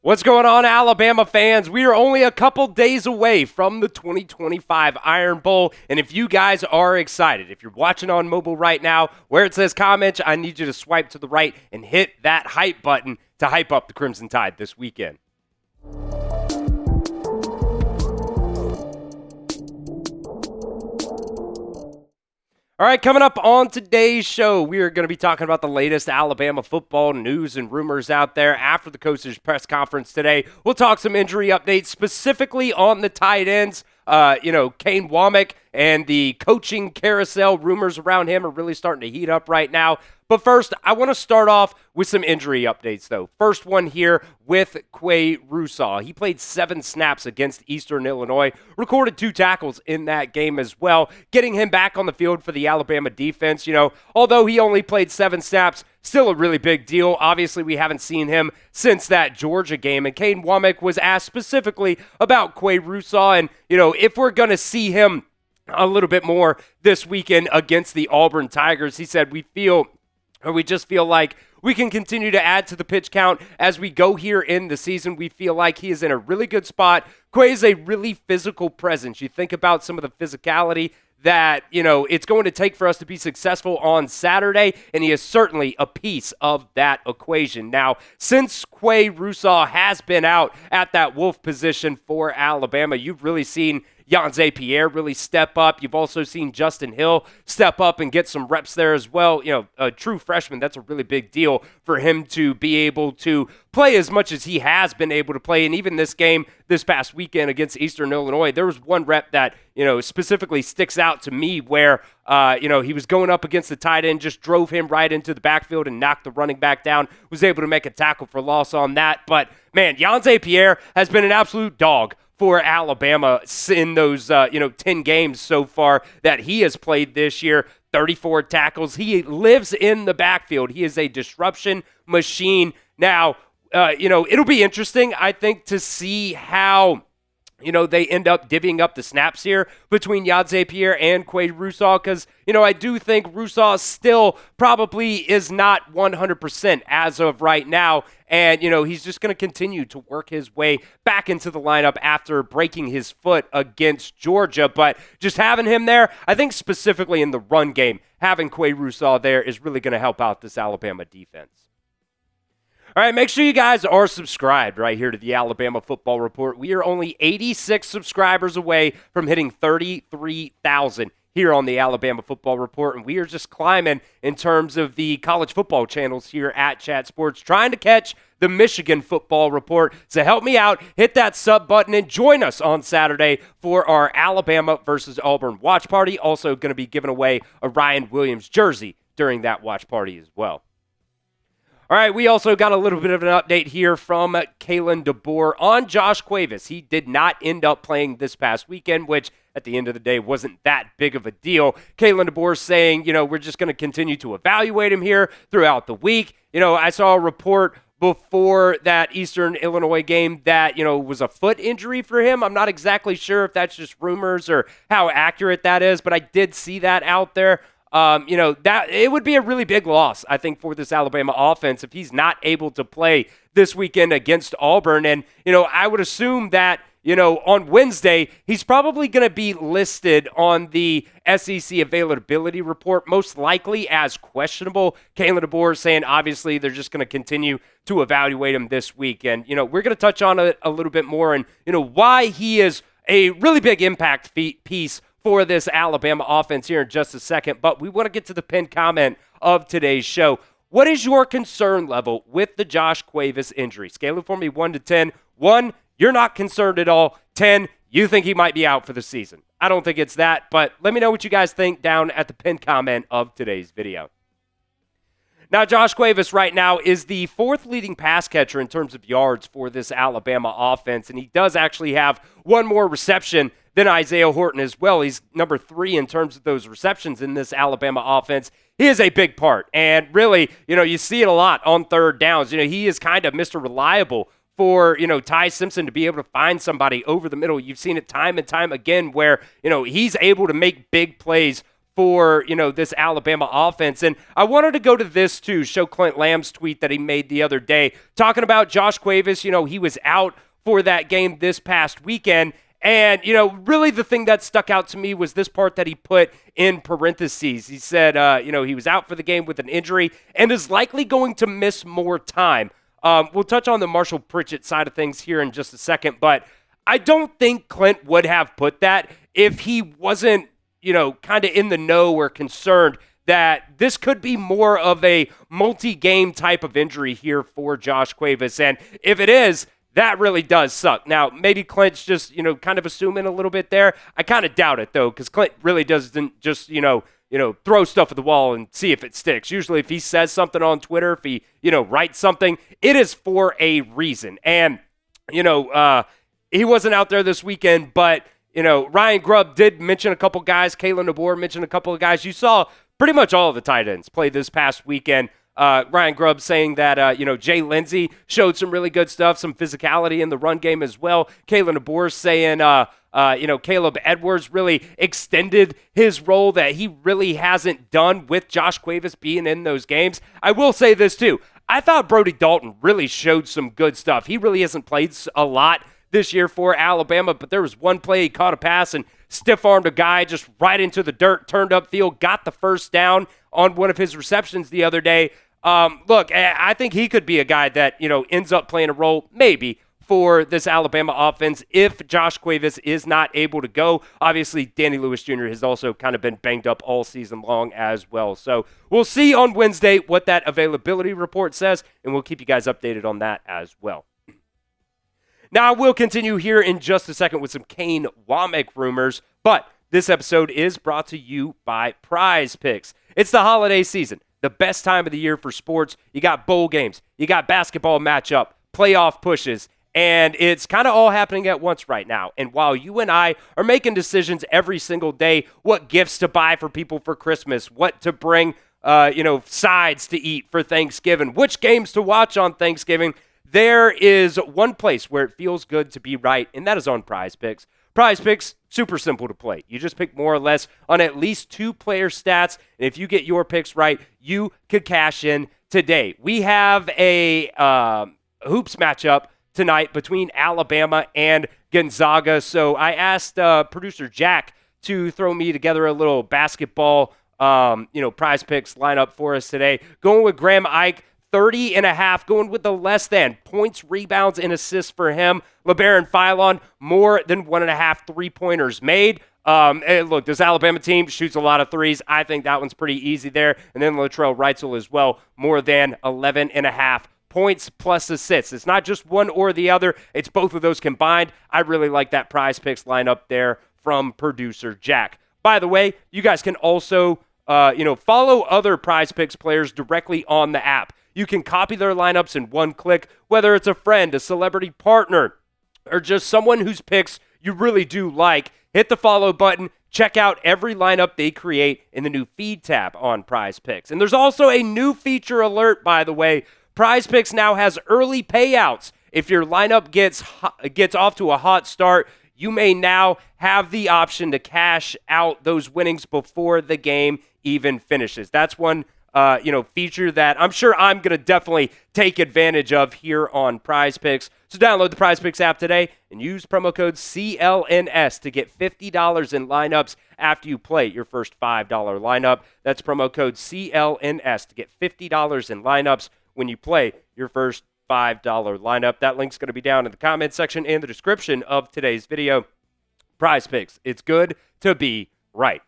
What's going on, Alabama fans? We are only a couple days away from the 2025 Iron Bowl, and if you guys are excited, if you're watching on mobile right now, where it says comments, I need you to swipe to the right and hit that hype button to hype up the Crimson Tide this weekend. All right, coming up on today's show, we are going to be talking about the latest Alabama football news and rumors out there after the coach's press conference today. We'll talk some injury updates specifically on the tight ends. Kane Wommack and the coaching carousel rumors around him are really starting to heat up right now. But first, I want to start off with some injury updates, though. First one here with Qua Russaw. He played 7 snaps against Eastern Illinois, recorded 2 tackles in that game as well, getting him back on the field for the Alabama defense. Although he only played 7 snaps, still a really big deal. Obviously, we haven't seen him since that Georgia game, and Kane Wommack was asked specifically about Qua Russaw, and, if we're going to see him a little bit more this weekend against the Auburn Tigers. He said, we just feel like we can continue to add to the pitch count as we go here in the season. We feel like he is in a really good spot. Qua is a really physical presence. You think about some of the physicality that, it's going to take for us to be successful on Saturday, and he is certainly a piece of that equation. Now, since Qua Russaw has been out at that Wolf position for Alabama, you've really seen Yhonzae Pierre really step up. You've also seen Justin Hill step up and get some reps there as well. A true freshman, that's a really big deal for him to be able to play as much as he has been able to play. And even this game this past weekend against Eastern Illinois, there was one rep that, specifically sticks out to me where, he was going up against the tight end, just drove him right into the backfield and knocked the running back down, was able to make a tackle for loss on that. But, man, Yhonzae Pierre has been an absolute dog for Alabama in those, 10 games so far that he has played this year, 34 tackles. He lives in the backfield. He is a disruption machine. Now, it'll be interesting, I think, to see how they end up divvying up the snaps here between Yhonzae Pierre and Qua Russaw because, I do think Russaw still probably is not 100% as of right now. And, he's just going to continue to work his way back into the lineup after breaking his foot against Georgia. But just having him there, I think specifically in the run game, having Qua Russaw there is really going to help out this Alabama defense. All right, make sure you guys are subscribed right here to the Alabama Football Report. We are only 86 subscribers away from hitting 33,000 here on the Alabama Football Report, and we are just climbing in terms of the college football channels here at Chat Sports, trying to catch the Michigan Football Report. So help me out, hit that sub button, and join us on Saturday for our Alabama versus Auburn watch party. Also going to be giving away a Ryan Williams jersey during that watch party as well. All right, we also got a little bit of an update here from Kalen DeBoer on Josh Cuevas. He did not end up playing this past weekend, which at the end of the day wasn't that big of a deal. Kalen DeBoer saying, we're just going to continue to evaluate him here throughout the week. I saw a report before that Eastern Illinois game that, was a foot injury for him. I'm not exactly sure if that's just rumors or how accurate that is, but I did see that out there. That it would be a really big loss, I think, for this Alabama offense if he's not able to play this weekend against Auburn. And, I would assume that, on Wednesday, he's probably going to be listed on the SEC availability report, most likely as questionable. Kalen DeBoer saying, obviously, they're just going to continue to evaluate him this week. And, we're going to touch on it a little bit more and, why he is a really big impact piece for this Alabama offense here in just a second, but we want to get to the pinned comment of today's show. What is your concern level with the Josh Cuevas injury? Scale it for me 1 to 10. 1, you're not concerned at all. 10, you think he might be out for the season. I don't think it's that, but let me know what you guys think down at the pinned comment of today's video. Now, Josh Cuevas right now is the 4th leading pass catcher in terms of yards for this Alabama offense, and he does actually have one more reception than Isaiah Horton as well. He's number 3 in terms of those receptions in this Alabama offense. He is a big part, and really, you see it a lot on third downs. He is kind of Mr. Reliable for, Ty Simpson to be able to find somebody over the middle. You've seen it time and time again where, he's able to make big plays for, this Alabama offense. And I wanted to go to this too, show Clint Lamb's tweet that he made the other day, talking about Josh Cuevas. He was out for that game this past weekend. And, really the thing that stuck out to me was this part that he put in parentheses. He said, he was out for the game with an injury and is likely going to miss more time. We'll touch on the Marshall Pritchett side of things here in just a second, but I don't think Clint would have put that if he wasn't, kind of in the know or concerned that this could be more of a multi-game type of injury here for Josh Cuevas. And if it is, that really does suck. Now, maybe Clint's just, kind of assuming a little bit there. I kind of doubt it, though, because Clint really doesn't just, throw stuff at the wall and see if it sticks. Usually if he says something on Twitter, if he, writes something, it is for a reason. And, he wasn't out there this weekend, but Ryan Grubb did mention a couple guys. Kalen Wommack mentioned a couple of guys. You saw pretty much all of the tight ends play this past weekend. Ryan Grubb saying that, Jay Lindsey showed some really good stuff, some physicality in the run game as well. Kalen Wommack saying, Caleb Edwards really extended his role that he really hasn't done with Josh Cuevas being in those games. I will say this too. I thought Brody Dalton really showed some good stuff. He really hasn't played a lot this year for Alabama, but there was one play he caught a pass and stiff-armed a guy just right into the dirt, turned upfield, got the first down on one of his receptions the other day. Look, I think he could be a guy that, ends up playing a role maybe for this Alabama offense if Josh Cuevas is not able to go. Obviously, Danny Lewis Jr. has also kind of been banged up all season long as well. So we'll see on Wednesday what that availability report says, and we'll keep you guys updated on that as well. Now, we'll continue here in just a second with some Kane Wommack rumors, but this episode is brought to you by PrizePicks. It's the holiday season, the best time of the year for sports. You got bowl games, you got basketball matchup, playoff pushes, and it's kind of all happening at once right now. And while you and I are making decisions every single day, what gifts to buy for people for Christmas, what to bring, sides to eat for Thanksgiving, which games to watch on Thanksgiving, there is one place where it feels good to be right, and that is on PrizePicks. PrizePicks, super simple to play. You just pick more or less on at least 2 player stats, and if you get your picks right, you could cash in today. We have a hoops matchup tonight between Alabama and Gonzaga, so I asked producer Jack to throw me together a little basketball, PrizePicks lineup for us today. Going with Graham Ike, 30.5, going with the less than points, rebounds, and assists for him. LeBaron Philon, more than 1.5 three-pointers made. Look, this Alabama team shoots a lot of threes. I think that one's pretty easy there. And then Latrell Wrightsell as well, more than 11.5 points plus assists. It's not just one or the other. It's both of those combined. I really like that PrizePicks lineup there from producer Jack. By the way, you guys can also, follow other PrizePicks players directly on the app. You can copy their lineups in one click, whether it's a friend, a celebrity partner, or just someone whose picks you really do like. Hit the follow button. Check out every lineup they create in the new feed tab on PrizePicks. And there's also a new feature alert, by the way. PrizePicks now has early payouts. If your lineup gets off to a hot start, you may now have the option to cash out those winnings before the game even finishes. That's one feature that I'm sure I'm going to definitely take advantage of here on PrizePicks. So download the PrizePicks app today and use promo code CLNS to get $50 in lineups after you play your first $5 lineup. That's promo code CLNS to get $50 in lineups when you play your first $5 lineup. That link's going to be down in the comment section and the description of today's video. PrizePicks, it's good to be right.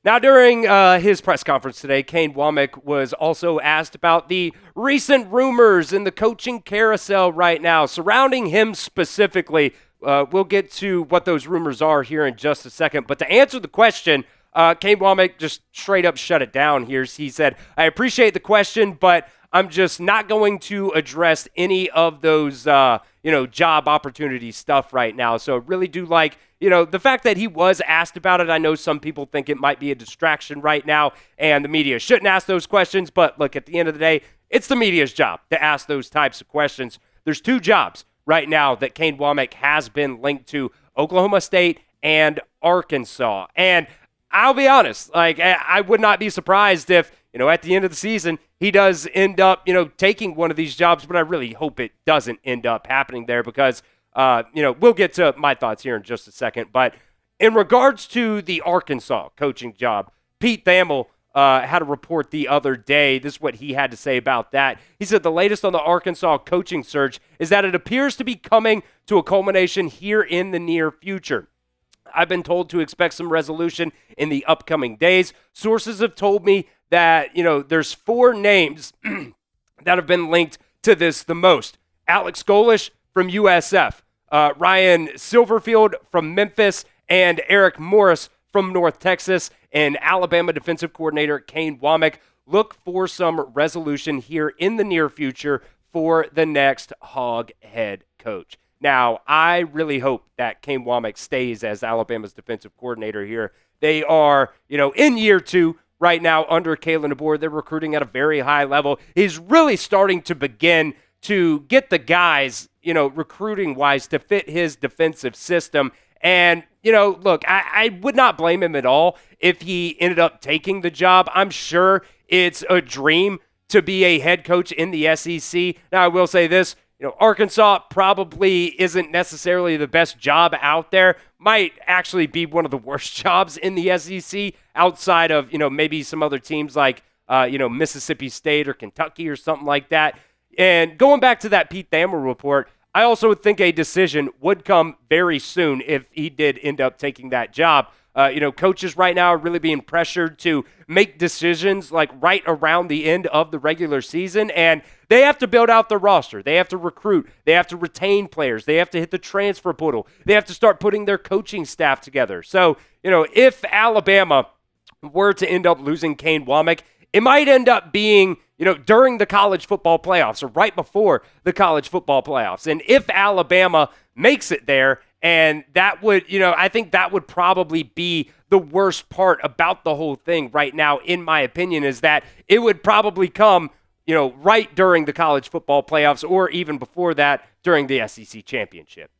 Now, during his press conference today, Kane Wommack was also asked about the recent rumors in the coaching carousel right now surrounding him specifically. We'll get to what those rumors are here in just a second. But to answer the question, Kane Wommack just straight up shut it down here. He said, I appreciate the question, but I'm just not going to address any of those, job opportunity stuff right now. So I really do like, the fact that he was asked about it. I know some people think it might be a distraction right now, and the media shouldn't ask those questions. But look, at the end of the day, it's the media's job to ask those types of questions. There's 2 jobs right now that Kane Wommack has been linked to, Oklahoma State and Arkansas. And I'll be honest. Like, I would not be surprised if, at the end of the season, he does end up, taking one of these jobs, but I really hope it doesn't end up happening there because, we'll get to my thoughts here in just a second. But in regards to the Arkansas coaching job, Pete Thamel had a report the other day. This is what he had to say about that. He said the latest on the Arkansas coaching search is that it appears to be coming to a culmination here in the near future. I've been told to expect some resolution in the upcoming days. Sources have told me that, there's 4 names that have been linked to this the most. Alex Golish from USF, Ryan Silverfield from Memphis, and Eric Morris from North Texas, and Alabama defensive coordinator Kane Wommack. Look for some resolution here in the near future for the next Hog head coach. Now, I really hope that Kane Wommack stays as Alabama's defensive coordinator here. They are, in year 2 right now under Kalen DeBoer. They're recruiting at a very high level. He's really starting to begin to get the guys, recruiting-wise to fit his defensive system. And, look, I would not blame him at all if he ended up taking the job. I'm sure it's a dream to be a head coach in the SEC. Now, I will say this. Arkansas probably isn't necessarily the best job out there. Might actually be one of the worst jobs in the SEC outside of, maybe some other teams like, Mississippi State or Kentucky or something like that. And going back to that Pete Thamel report, I also think a decision would come very soon if he did end up taking that job. Coaches right now are really being pressured to make decisions like right around the end of the regular season, and they have to build out their roster. They have to recruit. They have to retain players. They have to hit the transfer portal. They have to start putting their coaching staff together. So, if Alabama were to end up losing Kane Wommack, it might end up being, during the college football playoffs or right before the college football playoffs. And if Alabama makes it there, and that would, I think that would probably be the worst part about the whole thing right now, in my opinion, is that it would probably come, right during the college football playoffs or even before that during the SEC championship.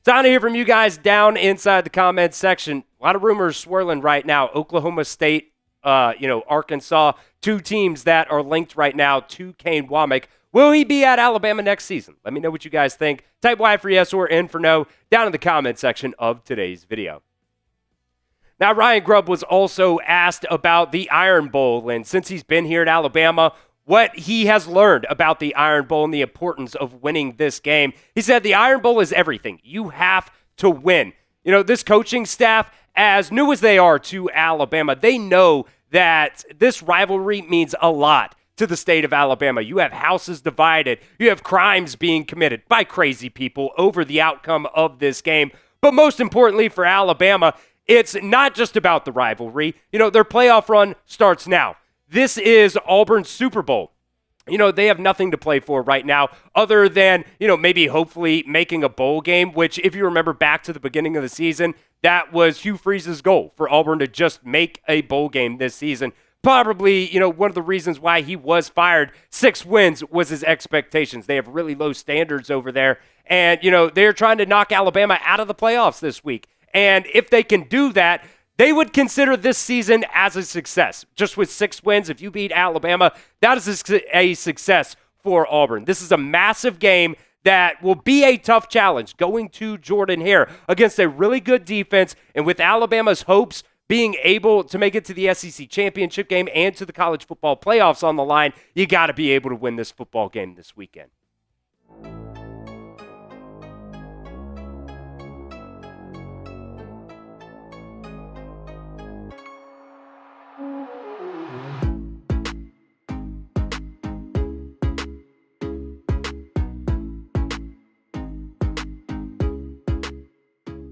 Time to hear from you guys down inside the comments section. A lot of rumors swirling right now. Oklahoma State, Arkansas, 2 teams that are linked right now to Kane Wommack. Will he be at Alabama next season? Let me know what you guys think. Type Y for yes or N for no down in the comment section of today's video. Now, Ryan Grubb was also asked about the Iron Bowl, and since he's been here at Alabama, what he has learned about the Iron Bowl and the importance of winning this game. He said the Iron Bowl is everything. You have to win. This coaching staff, as new as they are to Alabama, they know that this rivalry means a lot to the state of Alabama. You have houses divided. You have crimes being committed by crazy people over the outcome of this game. But most importantly for Alabama, it's not just about the rivalry. Their playoff run starts now. This is Auburn's Super Bowl. They have nothing to play for right now other than, maybe hopefully making a bowl game, which if you remember back to the beginning of the season, that was Hugh Freeze's goal for Auburn to just make a bowl game this season. Probably, one of the reasons why he was fired. 6 wins was his expectations. They have really low standards over there. And, they're trying to knock Alabama out of the playoffs this week. And if they can do that, they would consider this season as a success. Just with 6 wins, if you beat Alabama, that is a success for Auburn. This is a massive game that will be a tough challenge going to Jordan-Hare against a really good defense. And with Alabama's hopes being able to make it to the SEC championship game and to the college football playoffs on the line, you got to be able to win this football game this weekend.